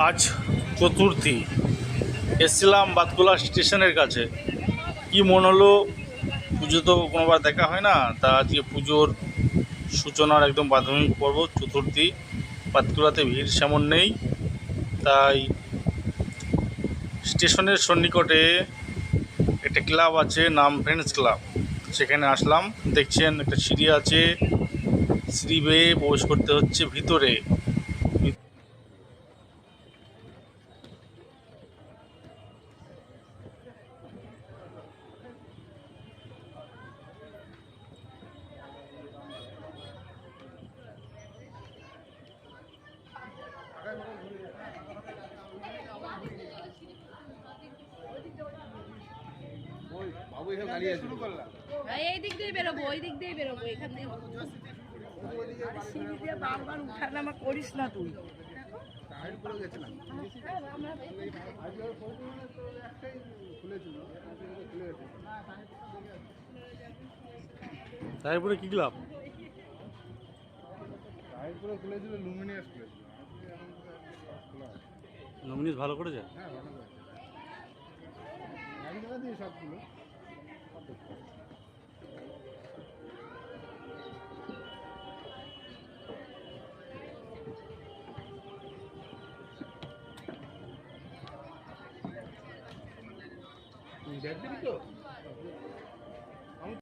আজ চতুর্থী, এসছিলাম বাতকুলা স্টেশনের কাছে। কি মন হলো, পুজো তো কোনোবার দেখা হয় না, তা আজকে পুজোর সূচনার একদম প্রাথমিক পর্ব চতুর্থী। বাতকুলাতে ভিড় সেমন নেই, তাই স্টেশনের সন্নিকটে একটা ক্লাব আছে, নাম ফ্রেন্ডস ক্লাব। সেখানে আসলাম। দেখছেন একটা সিঁড়ি আছে, সিঁড়ি বেয়ে প্রবেশ করতে হচ্ছে ভিতরে। এই দিক দিয়ে বেরোবো, ওই দিক দিয়ে বেরোবো, এখান দিয়ে সিঁড়ি দিয়ে বারবার উঠানামা করিস না তুই। তারপরে কি ক্লাব? খুলেছিল লুমিনিয়াস খুলেছিল। নমিনিস ভালো করেছে। হ্যাঁ ভালো করে গাড়ি টাকা দিয়ে সবগুলো দেখবি তো।